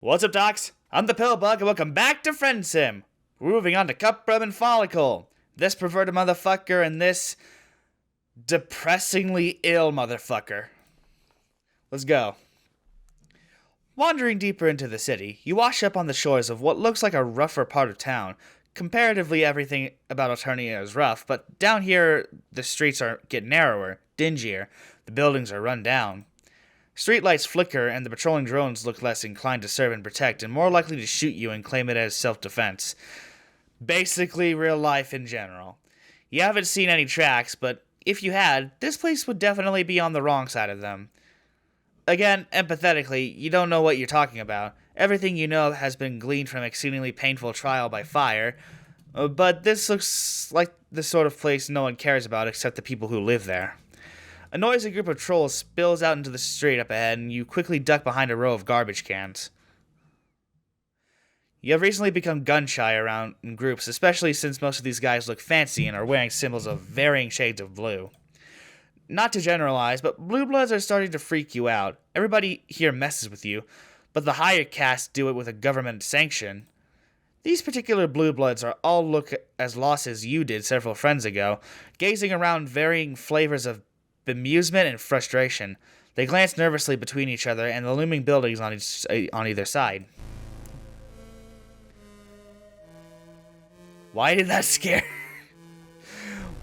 What's up, docs? I'm the Pillbug, and welcome back to Friendsim. We're moving on to Cuprum and Follicle, this perverted motherfucker and this depressingly ill motherfucker. Let's go. Wandering deeper into the city, you wash up on the shores of what looks like a rougher part of town. Comparatively, everything about Eternia is rough, but down here, the streets get narrower, dingier, the buildings are run down. Streetlights flicker, and the patrolling drones look less inclined to serve and protect, and more likely to shoot you and claim it as self-defense. Basically, real life in general. You haven't seen any tracks, but if you had, this place would definitely be on the wrong side of them. Again, empathetically, you don't know what you're talking about. Everything you know has been gleaned from exceedingly painful trial by fire, but this looks like the sort of place no one cares about except the people who live there. A noisy group of trolls spills out into the street up ahead, and you quickly duck behind a row of garbage cans. You have recently become gun-shy around in groups, especially since most of these guys look fancy and are wearing symbols of varying shades of blue. Not to generalize, but blue bloods are starting to freak you out. Everybody here messes with you, but the higher castes do it with a government sanction. These particular blue bloods all look as lost as you did several friends ago, gazing around varying flavors of bemusement and frustration. They glance nervously between each other and the looming buildings on either side. Why did that scare?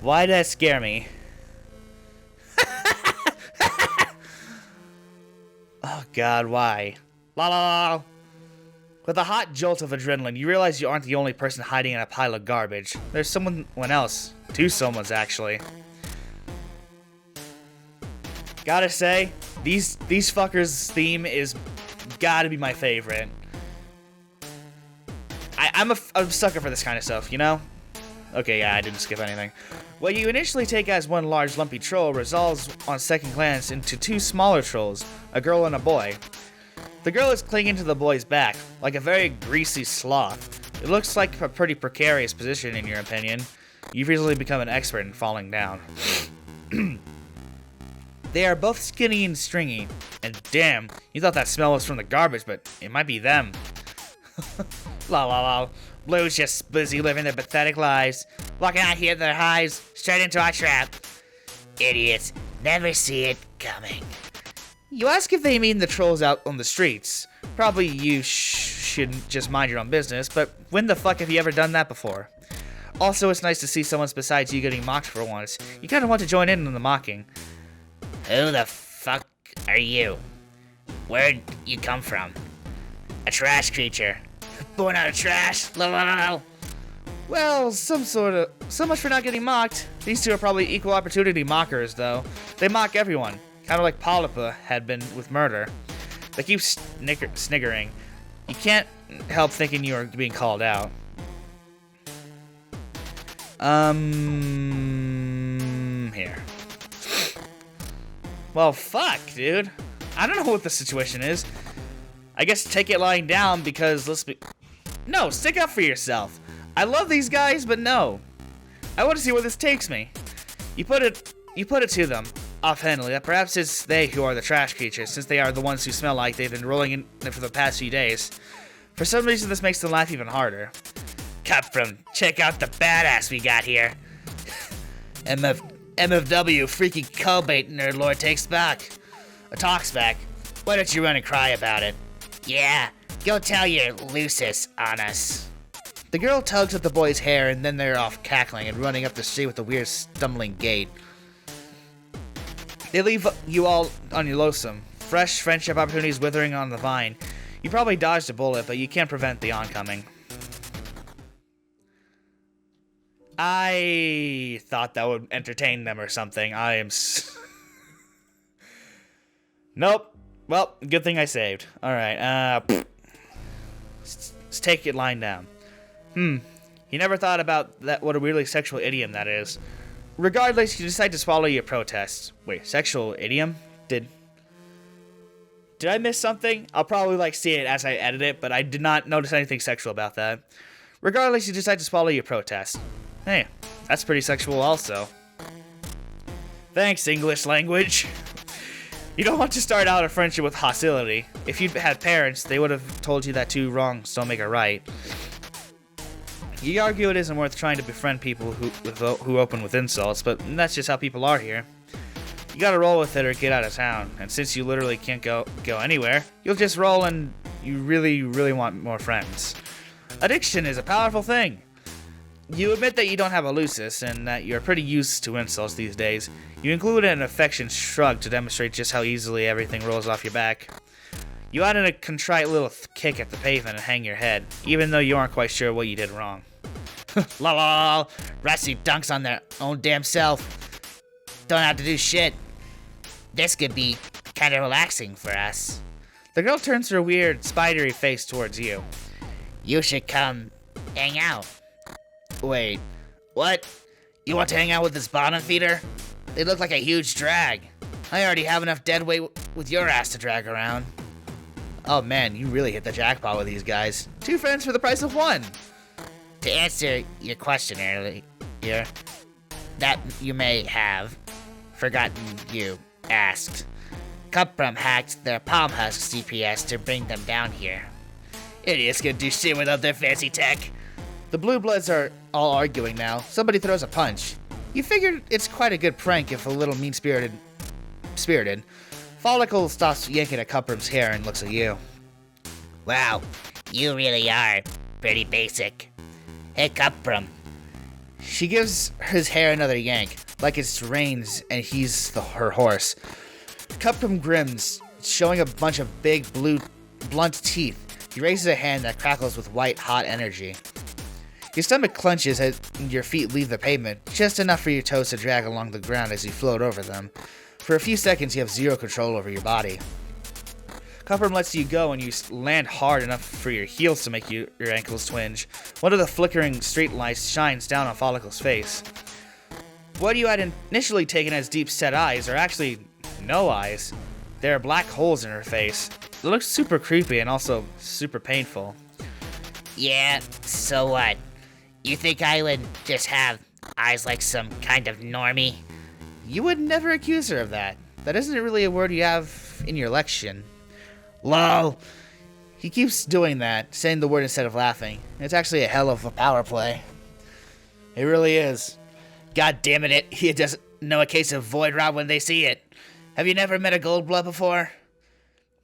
Why did that scare me? Oh God, why? La la la. With a hot jolt of adrenaline, you realize you aren't the only person hiding in a pile of garbage. There's someone else. Two someones, actually. Gotta say, these fuckers' theme is gotta be my favorite. I'm a sucker for this kind of stuff, you know? Okay, yeah, I didn't skip anything. What you initially take as one large lumpy troll resolves on second glance into two smaller trolls, a girl and a boy. The girl is clinging to the boy's back, like a very greasy sloth. It looks like a pretty precarious position in your opinion. You've recently become an expert in falling down. They are both skinny and stringy, and damn, you thought that smell was from the garbage, but it might be them. La la la. Blue's just busy living their pathetic lives, walking out here their hives, straight into our trap. Idiots, never see it coming. You ask if they mean the trolls out on the streets. Probably you shouldn't just mind your own business, but when the fuck have you ever done that before? Also, it's nice to see someone besides you getting mocked for once. You kinda want to join in on the mocking. Who the fuck are you? Where'd you come from? A trash creature. Born out of trash? Well, so much for not getting mocked. These two are probably equal opportunity mockers, though. They mock everyone, kind of like Polypa had been with murder. They keep sniggering. You can't help thinking you are being called out. Here. Well, fuck, dude. I don't know what the situation is. I guess take it lying down because No, stick up for yourself. I love these guys, but no. I want to see where this takes me. You put it to them, offhandedly, that perhaps it's they who are the trash creatures, since they are the ones who smell like they've been rolling in it for the past few days. For some reason, this makes them laugh even harder. Cuprum, check out the badass we got here. MFW, freaky co-bait nerd lord talks back. Why don't you run and cry about it? Yeah, go tell your Lucis on us. The girl tugs at the boy's hair and then they're off cackling and running up the street with a weird stumbling gait. They leave you all on your lonesome. Fresh friendship opportunities withering on the vine. You probably dodged a bullet, but you can't prevent the oncoming. I thought that would entertain them or something. Nope. Well, good thing I saved. Alright, let's take it lying down. You never thought about that? What a weirdly sexual idiom that is. Regardless, you decide to swallow your protest. Wait, sexual idiom? Did I miss something? I'll probably see it as I edit it, but I did not notice anything sexual about that. Regardless, you decide to swallow your protest. Hey, that's pretty sexual also. Thanks, English language. You don't want to start out a friendship with hostility. If you'd had parents, they would have told you that two wrongs don't make a right. You argue it isn't worth trying to befriend people who open with insults, but that's just how people are here. You gotta roll with it or get out of town, and since you literally can't go anywhere, you'll just roll and you really, really want more friends. Addiction is a powerful thing. You admit that you don't have a lusus and that you're pretty used to insults these days. You include an affectionate shrug to demonstrate just how easily everything rolls off your back. You add in a contrite little kick at the pavement and hang your head, even though you aren't quite sure what you did wrong. Lol, Rusty dunks on their own damn self. Don't have to do shit. This could be kind of relaxing for us. The girl turns her weird, spidery face towards you. You should come hang out. Wait, what? You want to hang out with this bottom feeder? They look like a huge drag. I already have enough dead weight with your ass to drag around. Oh man, you really hit the jackpot with these guys. 2 friends for the price of 1. To answer your question earlier, that you may have forgotten you asked. Cuprum hacked their Palm Husk CPS to bring them down here. Idiots can do shit without their fancy tech. The Blue Bloods are all arguing now. Somebody throws a punch. You figured it's quite a good prank if a little mean-spirited. Follicle stops yanking at Cuprum's hair and looks at you. Wow, you really are pretty basic. Hey, Cuprum. She gives his hair another yank, like it's reins and he's her horse. Cuprum grins, showing a bunch of big, blue, blunt teeth. He raises a hand that crackles with white, hot energy. Your stomach clenches as your feet leave the pavement, just enough for your toes to drag along the ground as you float over them. For a few seconds, you have zero control over your body. Cuprum lets you go and you land hard enough for your heels to make your ankles twinge. One of the flickering street lights shines down on Follicle's face. What you had initially taken as deep-set eyes are actually no eyes. There are black holes in her face. It looks super creepy and also super painful. Yeah, so what? You think I would just have eyes like some kind of normie? You would never accuse her of that. That isn't really a word you have in your lexion. Lol. He keeps doing that, saying the word instead of laughing. It's actually a hell of a power play. It really is. God damn it, he doesn't know a case of void rot when they see it. Have you never met a gold blood before?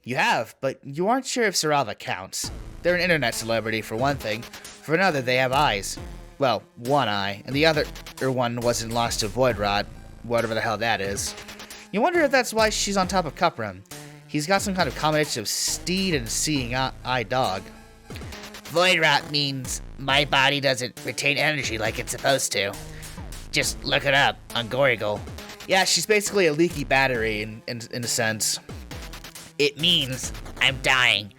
You have, but you aren't sure if Sarava counts. They're an internet celebrity, for one thing. For another, they have eyes. Well, one eye, and the other one wasn't lost to void rot, whatever the hell that is. You wonder if that's why she's on top of Cuprum. He's got some kind of combination of steed and seeing eye dog. Void rot means my body doesn't retain energy like it's supposed to. Just look it up on Gorigal. Yeah, she's basically a leaky battery in a sense. It means I'm dying.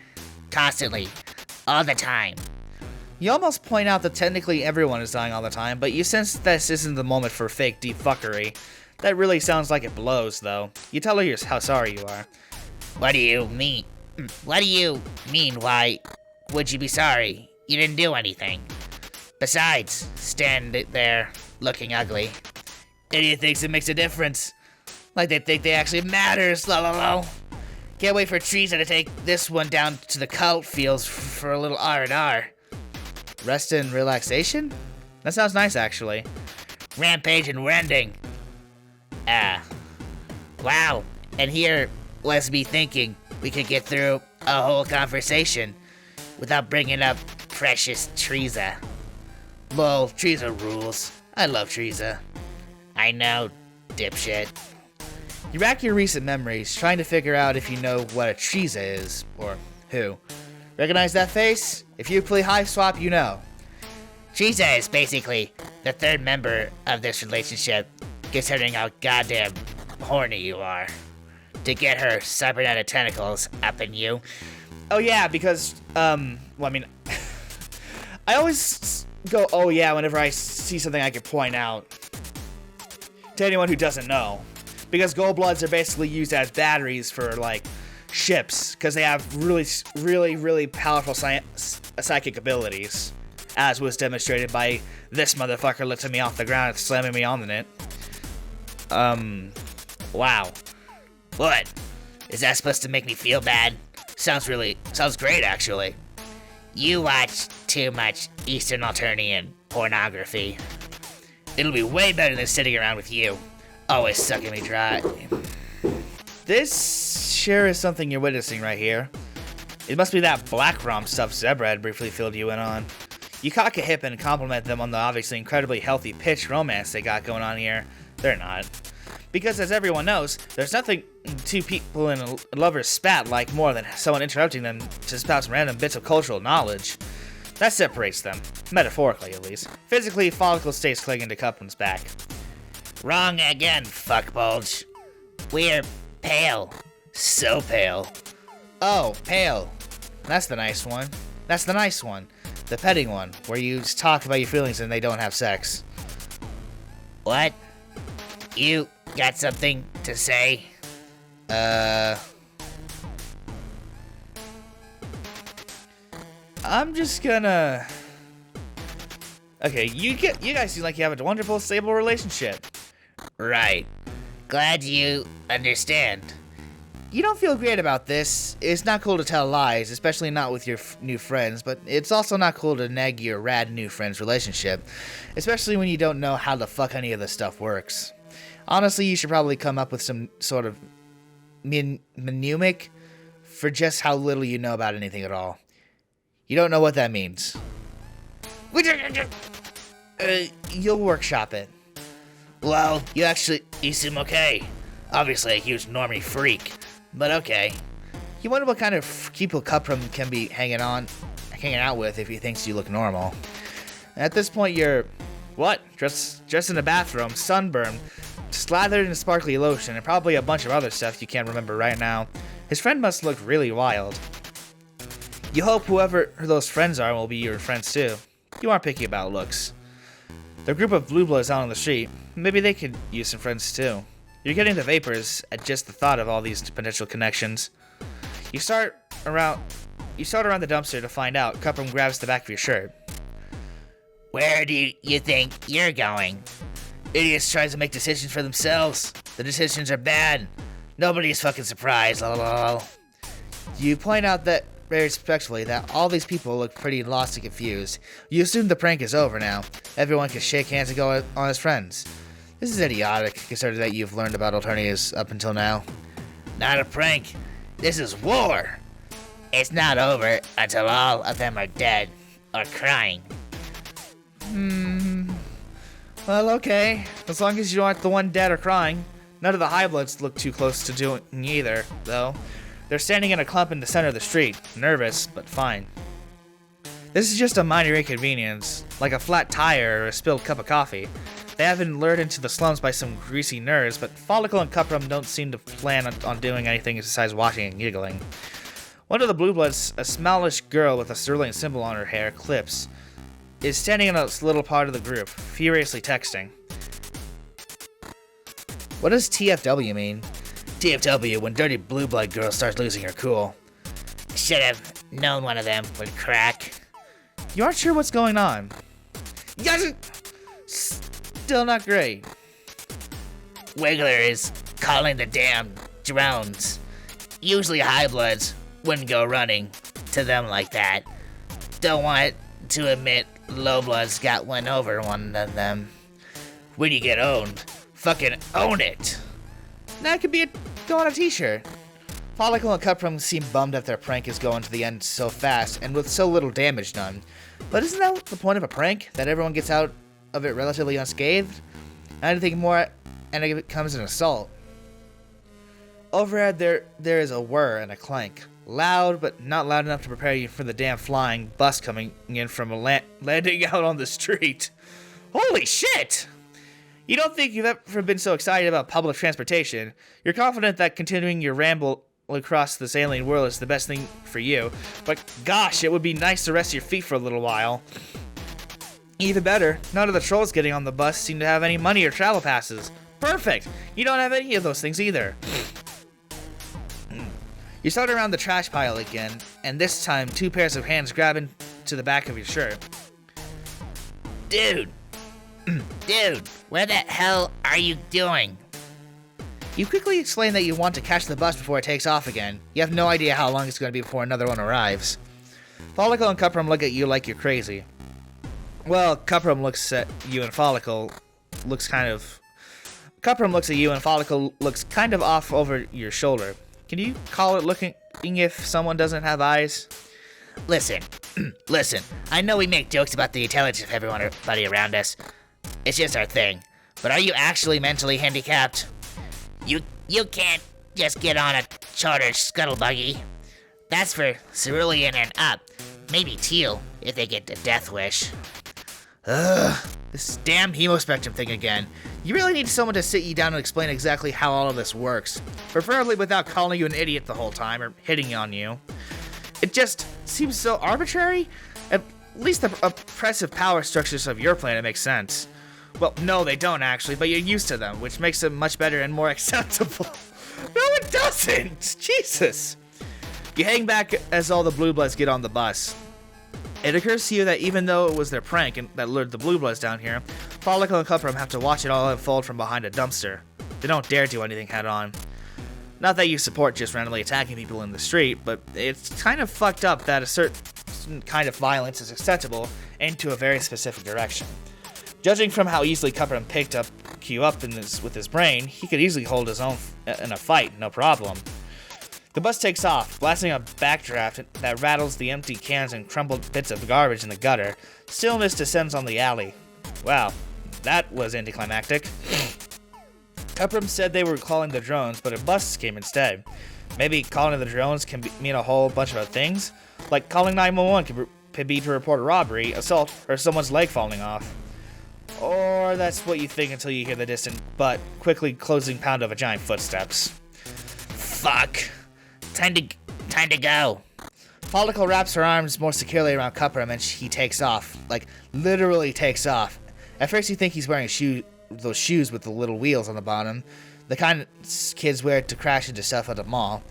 Constantly. All the time. You almost point out that technically everyone is dying all the time, but you sense this isn't the moment for fake deep fuckery. That really sounds like it blows, though. You tell her how sorry you are. What do you mean? What do you mean, why would you be sorry? You didn't do anything. Besides, stand there, looking ugly. Idiot thinks it makes a difference. Like they think they actually matters, la la la. Can't wait for Teresa to take this one down to the cult fields for a little R&R. Rest and relaxation? That sounds nice, actually. Rampage and rending. Wow. And here was me thinking we could get through a whole conversation without bringing up precious Teresa. Lol, Teresa rules. I love Teresa. I know, dipshit. You rack your recent memories, trying to figure out if you know what a Teresa is, or who. Recognize that face? If you play Hiveswap, you know. Teresa is basically the third member of this relationship, considering how goddamn horny you are. To get her cybernetic tentacles up in you. Oh yeah, because, well, I mean, I always go, oh yeah, whenever I see something I could point out to anyone who doesn't know. Because gold bloods are basically used as batteries for, like, ships, because they have really powerful psychic abilities, as was demonstrated by this motherfucker lifting me off the ground and slamming me on the net. Wow. What? Is that supposed to make me feel bad? Sounds great, actually. You watch too much Eastern Alternian pornography. It'll be way better than sitting around with you, always sucking me dry. This sure is something you're witnessing right here. It must be that black rom stuff Zebra had briefly filled you in on. You cock a hip and compliment them on the obviously incredibly healthy pitch romance they got going on here. They're not. Because as everyone knows, there's nothing two people in a lover's spat like more than someone interrupting them to spout some random bits of cultural knowledge. That separates them, metaphorically at least. Physically, Follicle stays clinging to Cuplin's back. Wrong again, fuckbulge. We're pale. So pale. Oh, pale. That's the nice one. That's the nice one. The petting one, where you just talk about your feelings and they don't have sex. What? You got something to say? I'm just gonna... Okay, you guys seem like you have a wonderful, stable relationship. Right. Glad you understand. You don't feel great about this. It's not cool to tell lies, especially not with your new friends, but it's also not cool to nag your rad new friend's relationship, especially when you don't know how the fuck any of this stuff works. Honestly, you should probably come up with some sort of mnemonic for just how little you know about anything at all. You don't know what that means. You'll workshop it. Well, you seem okay. Obviously a huge normie freak, but okay. You wonder what kind of people Cuprum can be hanging out with if he thinks you look normal. At this point, you're, dressed in a bathroom, sunburned, slathered in sparkly lotion, and probably a bunch of other stuff you can't remember right now. His friend must look really wild. You hope whoever those friends are will be your friends too. You aren't picky about looks. The group of blue bloods out on the street, maybe they could use some friends too. You're getting the vapors at just the thought of all these potential connections. You start around the dumpster to find out. Cuprum grabs the back of your shirt. Where do you think you're going? Idiots try to make decisions for themselves. The decisions are bad. Nobody's fucking surprised. Lol. You point out that very respectfully that all these people look pretty lost and confused. You assume the prank is over now. Everyone can shake hands and go on as friends. This is idiotic, considering that you've learned about alternatives up until now. Not a prank. This is war. It's not over until all of them are dead or crying. Well, okay. As long as you aren't the one dead or crying. None of the Highbloods look too close to doing either, though. They're standing in a clump in the center of the street, nervous, but fine. This is just a minor inconvenience, like a flat tire or a spilled cup of coffee. They have been lured into the slums by some greasy nerds, but Follicle and Cuprum don't seem to plan on doing anything besides watching and giggling. One of the blue bloods, a smallish girl with a sterling symbol on her hair, clips, is standing in a little part of the group, furiously texting. What does TFW mean? TFW, when dirty blue blood girl starts losing her cool. Should have known one of them would crack. You aren't sure what's going on. Yes! Still not great. Wiggler is calling the damn drones. Usually Highbloods wouldn't go running to them like that. Don't want to admit Lowbloods got one over one of them. When you get owned, fucking own it. That could be go on a t-shirt. Follicle and Cuprum seem bummed that their prank is going to the end so fast and with so little damage done. But isn't that the point of a prank? That everyone gets out of it relatively unscathed? Anything more and it becomes an assault. Overhead there is a whir and a clank. Loud, but not loud enough to prepare you for the damn flying bus coming in from a landing out on the street. Holy shit! You don't think you've ever been so excited about public transportation. You're confident that continuing your ramble across this alien world is the best thing for you. But gosh, it would be nice to rest your feet for a little while. Even better, none of the trolls getting on the bus seem to have any money or travel passes. Perfect! You don't have any of those things either. You start around the trash pile again, and this time 2 pairs of hands grab into the back of your shirt. Dude, where the hell are you doing? You quickly explain that you want to catch the bus before it takes off again. You have no idea how long it's going to be before another one arrives. Follicle and Cuprum look at you like you're crazy. Well, Cuprum looks at you and Follicle looks kind of off over your shoulder. Can you call it looking if someone doesn't have eyes? Listen, I know we make jokes about the intelligence of everybody around us. It's just our thing. But are you actually mentally handicapped? You can't just get on a chartered scuttle buggy. That's for cerulean and up. Maybe teal, if they get the death wish. Ugh, this damn hemospectrum thing again. You really need someone to sit you down and explain exactly how all of this works. Preferably without calling you an idiot the whole time or hitting on you. It just seems so arbitrary. At least the oppressive power structures of your planet make sense. Well, no, they don't actually, but you're used to them, which makes them much better and more acceptable. No, it doesn't! Jesus! You hang back as all the Blue Bloods get on the bus. It occurs to you that even though it was their prank that lured the Blue Bloods down here, Follicle and Cuprum have to watch it all unfold from behind a dumpster. They don't dare do anything head on. Not that you support just randomly attacking people in the street, but it's kind of fucked up that a certain kind of violence is acceptable into a very specific direction. Judging from how easily Cuprum picked you up with his brain, he could easily hold his own in a fight, no problem. The bus takes off, blasting a backdraft that rattles the empty cans and crumbled bits of garbage in the gutter. Stillness descends on the alley. Wow, that was anticlimactic. Cuprum said they were calling the drones, but a bus came instead. Maybe calling the drones can mean a whole bunch of other things. Like calling 911 could be to report a robbery, assault, or someone's leg falling off. Or that's what you think until you hear the distant but quickly closing pound of a giant footsteps. Fuck. Time to go. Follicle wraps her arms more securely around Cuprum and he takes off. Like, literally takes off. At first you think he's wearing those shoes with the little wheels on the bottom. The kind kids wear to crash into stuff at a mall.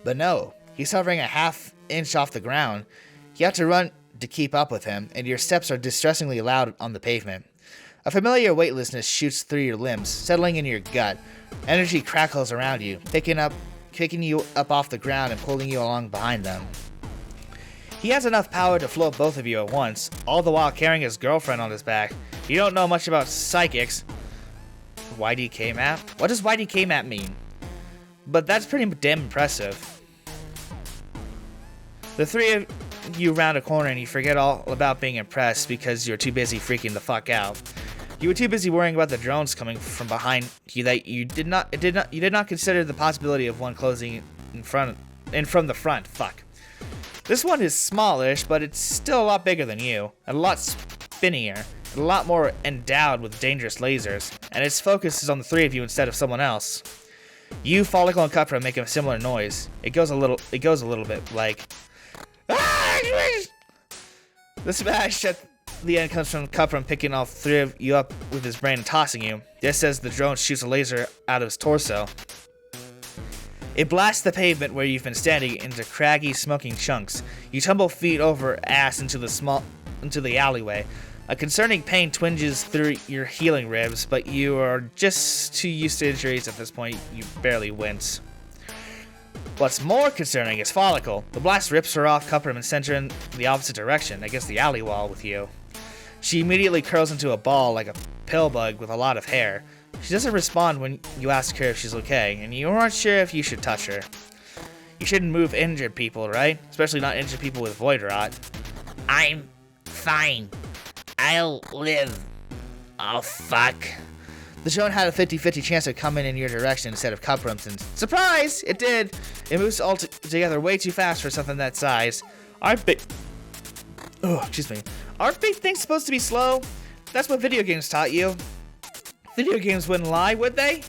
But no, he's hovering a half inch off the ground. You have to run to keep up with him, and your steps are distressingly loud on the pavement. A familiar weightlessness shoots through your limbs, settling in your gut. Energy crackles around you, picking you up off the ground and pulling you along behind them. He has enough power to float both of you at once, all the while carrying his girlfriend on his back. You don't know much about psychics. YDK map? What does YDK map mean? But that's pretty damn impressive. The three of you round a corner and you forget all about being impressed because you're too busy freaking the fuck out. You were too busy worrying about the drones coming from behind you that you did not consider the possibility of one closing from the front. Fuck. This one is smallish, but it's still a lot bigger than you, and a lot spinnier, and a lot more endowed with dangerous lasers, and its focus is on the three of you instead of someone else. You, Follicle, and Cuprum make a similar noise. It goes a little bit like. The smash at the end comes from Cuprum picking all three of you up with his brain and tossing you, just as the drone shoots a laser out of his torso. It blasts the pavement where you've been standing into craggy, smoking chunks. You tumble feet over ass into the alleyway. A concerning pain twinges through your healing ribs, but you are just too used to injuries at this point you barely wince. What's more concerning is Follicle. The blast rips her off Cuprum and sends her in the opposite direction, against the alley wall with you. She immediately curls into a ball like a pillbug with a lot of hair. She doesn't respond when you ask her if she's okay, and you aren't sure if you should touch her. You shouldn't move injured people, right? Especially not injured people with void rot. I'm fine. I'll live. Oh, fuck. The drone had a 50-50 chance to come in your direction instead of Cuprum's, and surprise! It did! It moves all together way too fast for something that size. Aren't big things supposed to be slow? That's what video games taught you. Video games wouldn't lie, would they?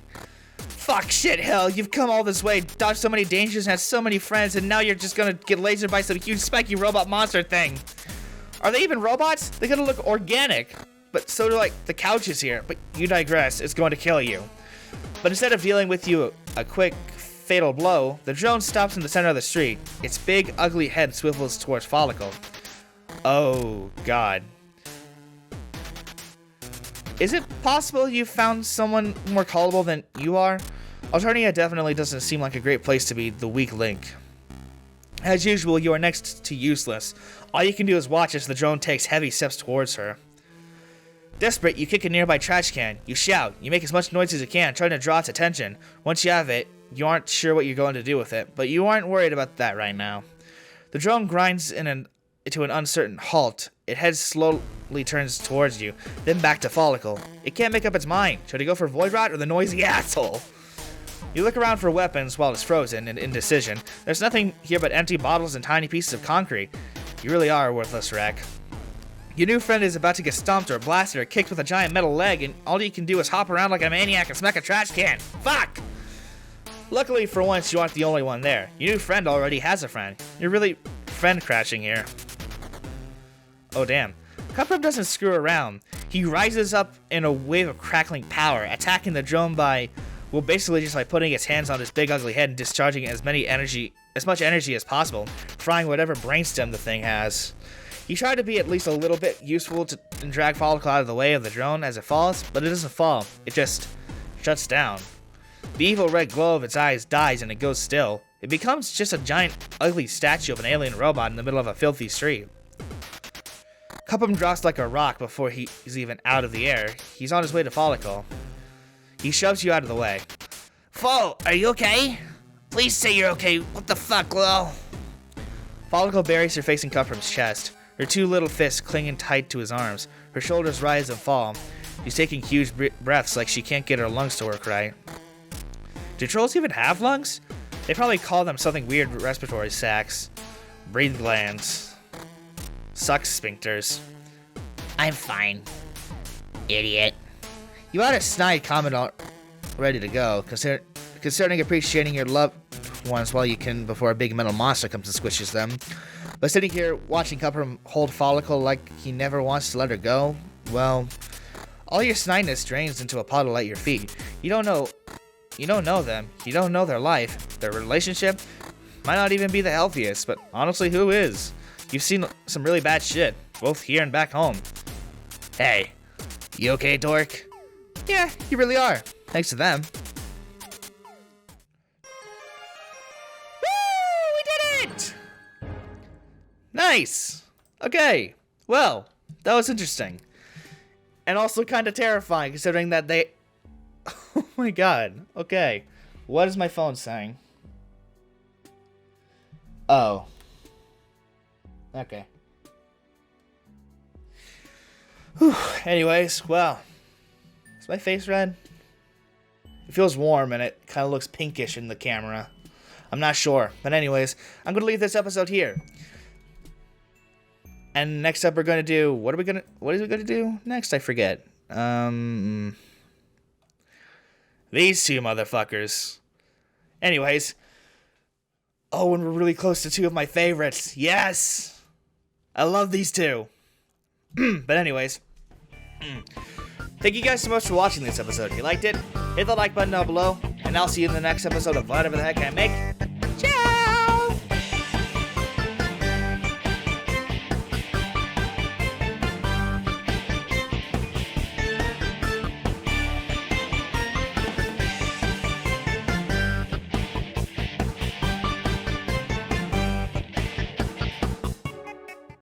Fuck, shit, hell, you've come all this way, dodged so many dangers, and had so many friends, and now you're just gonna get lasered by some huge spiky robot monster thing. Are they even robots? They're gonna look organic. But so do like the couches here, but you digress, it's going to kill you. But instead of dealing with you a quick, fatal blow, the drone stops in the center of the street. Its big, ugly head swivels towards Follicle. Oh, God. Is it possible you found someone more callable than you are? Alternia definitely doesn't seem like a great place to be the weak link. As usual, you are next to useless. All you can do is watch as the drone takes heavy steps towards her. Desperate, you kick a nearby trash can. You shout. You make as much noise as you can, trying to draw its attention. Once you have it, you aren't sure what you're going to do with it, but you aren't worried about that right now. The drone grinds to an uncertain halt. It heads slowly turns towards you, then back to Follicle. It can't make up its mind. Should it go for Void Rot or the noisy asshole? You look around for weapons while it's frozen in indecision. There's nothing here but empty bottles and tiny pieces of concrete. You really are a worthless wreck. Your new friend is about to get stomped or blasted or kicked with a giant metal leg, and all you can do is hop around like a maniac and smack a trash can. Fuck! Luckily for once, you aren't the only one there. Your new friend already has a friend. You're really friend crashing here. Oh damn. Cuprum doesn't screw around. He rises up in a wave of crackling power, attacking the drone by, well, basically just by putting its hands on his big ugly head and discharging as much energy as possible, frying whatever brainstem the thing has. He tried to be at least a little bit useful and drag Follicle out of the way of the drone as it falls, but it doesn't fall. It just shuts down. The evil red glow of its eyes dies and it goes still. It becomes just a giant, ugly statue of an alien robot in the middle of a filthy street. Cupum drops like a rock before he's even out of the air. He's on his way to Follicle. He shoves you out of the way. Fo, are you okay? Please say you're okay. What the fuck, Lil? Follicle buries her face in Cuprum's chest, her two little fists clinging tight to his arms. Her shoulders rise and fall. She's taking huge breaths like she can't get her lungs to work right. Do trolls even have lungs? They probably call them something weird, respiratory sacs, breathing glands, suck sphincters. I'm fine. Idiot. You had a snide comment ready to go, concerning appreciating your loved ones while you can before a big metal monster comes and squishes them. But sitting here watching Cuprum hold Follicle like he never wants to let her go, well, all your snideness drains into a puddle at your feet. You don't know them. You don't know their life. Their relationship might not even be the healthiest, but honestly, who is? You've seen some really bad shit, both here and back home. Hey, you okay, dork? Yeah, you really are. Thanks to them. Woo! We did it! Nice. Okay. Well, that was interesting. And also kind of terrifying, considering that they... Oh my god. Okay. What is my phone saying? Oh. Okay. Whew. Anyways, well. Is my face red? It feels warm and it kind of looks pinkish in the camera. I'm not sure. But anyways, I'm going to leave this episode here. And next up we're going to do... What is we going to do next? I forget. These two motherfuckers. Anyways. Oh, and we're really close to two of my favorites. Yes! I love these two. But anyways. Thank you guys so much for watching this episode. If you liked it, hit the like button down below. And I'll see you in the next episode of whatever the heck I make.